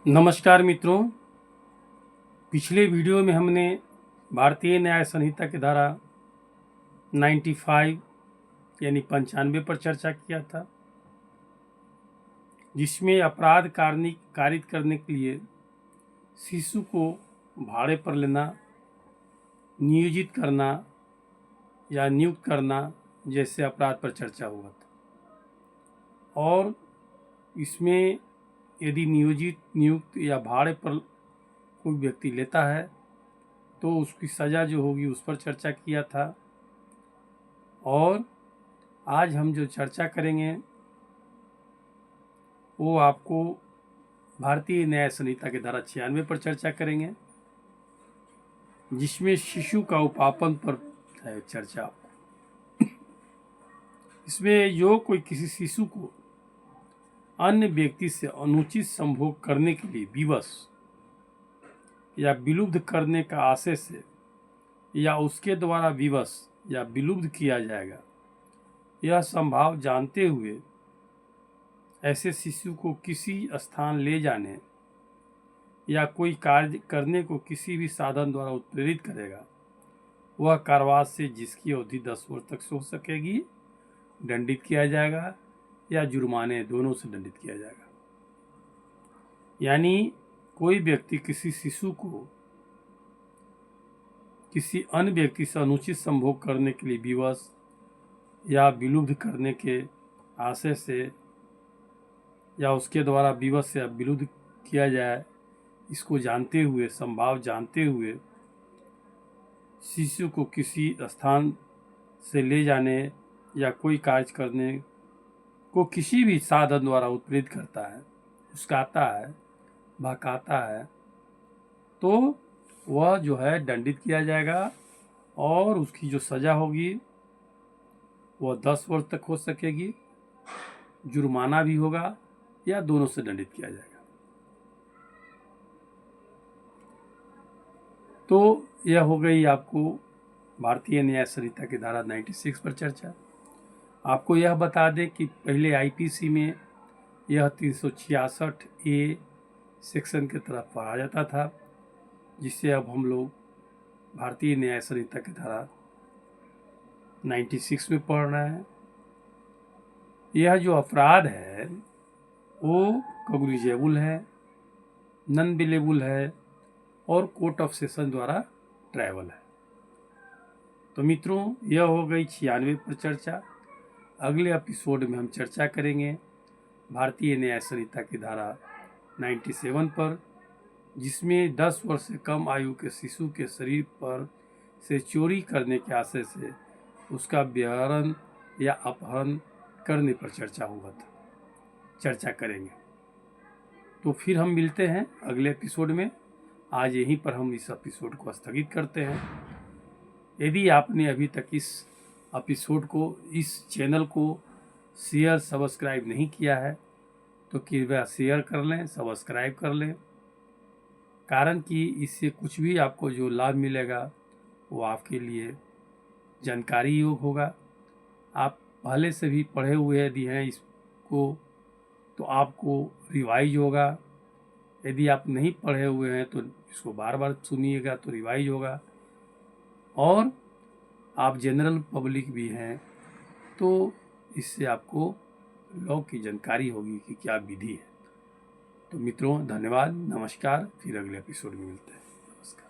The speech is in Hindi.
नमस्कार मित्रों। पिछले वीडियो में हमने भारतीय न्याय संहिता की धारा 95 यानी 95 पर चर्चा किया था, जिसमें अपराध कारित करने के लिए शिशु को भाड़े पर लेना, नियोजित करना या नियुक्त करना जैसे अपराध पर चर्चा हुआ था। और इसमें यदि नियोजित, नियुक्त या भाड़े पर कोई व्यक्ति लेता है तो उसकी सज़ा जो होगी उस पर चर्चा किया था। और आज हम जो चर्चा करेंगे वो आपको भारतीय न्याय संहिता के धारा 96 पर चर्चा करेंगे, जिसमें शिशु का उपापन पर है चर्चा। इसमें जो कोई किसी शिशु को अन्य व्यक्ति से अनुचित संभोग करने के लिए विवश या विलुप्त करने का आशय से या उसके द्वारा विवश या विलुप्त किया जाएगा, यह संभाव जानते हुए ऐसे शिशु को किसी स्थान ले जाने या कोई कार्य करने को किसी भी साधन द्वारा उत्प्रेरित करेगा, वह कारावास से जिसकी अवधि 10 वर्ष तक हो सकेगी दंडित किया जाएगा या जुर्माने दोनों से दंडित किया जाएगा। यानी कोई व्यक्ति किसी शिशु को किसी अन्य व्यक्ति से अनुचित संभोग करने के लिए विवश या विलुप्त करने के आशय से या उसके द्वारा विवश या विलुप्त किया जाए, इसको जानते हुए, संभाव जानते हुए शिशु को किसी स्थान से ले जाने या कोई कार्य करने को किसी भी साधन द्वारा उत्प्रेरित करता है, उकसाता है, भड़काता है, तो वह जो है दंडित किया जाएगा और उसकी जो सज़ा होगी वह 10 वर्ष तक हो सकेगी, जुर्माना भी होगा या दोनों से दंडित किया जाएगा। तो यह हो गई आपको भारतीय न्याय संहिता की धारा 96 पर चर्चा। आपको यह बता दें कि पहले आईपीसी में यह 366A सेक्शन की तरफ पढ़ा जाता था, जिससे अब हम लोग भारतीय न्याय संहिता की धारा 96 में पढ़ रहे हैं। यह जो अपराध है वो कॉग्निजेबल है, नॉन बेलेबल है और कोर्ट ऑफ सेशन द्वारा ट्रायबल है। तो मित्रों, यह हो गई 96 पर चर्चा। अगले एपिसोड में हम चर्चा करेंगे भारतीय न्याय संहिता की धारा 97 पर, जिसमें 10 वर्ष से कम आयु के शिशु के शरीर पर से चोरी करने के आशय से उसका व्यवहरण या अपहरण करने पर चर्चा करेंगे। तो फिर हम मिलते हैं अगले एपिसोड में। आज यहीं पर हम इस एपिसोड को स्थगित करते हैं। यदि आपने अभी तक इस एपिसोड को, इस चैनल को शेयर, सब्सक्राइब नहीं किया है तो कृपया शेयर कर लें, सब्सक्राइब कर लें, कारण कि इससे कुछ भी आपको जो लाभ मिलेगा वो आपके लिए जानकारी योग होगा। आप पहले से भी पढ़े हुए यदि हैं इसको तो आपको रिवाइज होगा। यदि आप नहीं पढ़े हुए हैं तो इसको बार बार सुनिएगा तो रिवाइज होगा। और आप जनरल पब्लिक भी हैं तो इससे आपको लॉ की जानकारी होगी कि क्या विधि है। तो मित्रों, धन्यवाद, नमस्कार। फिर अगले एपिसोड में मिलते हैं। नमस्कार।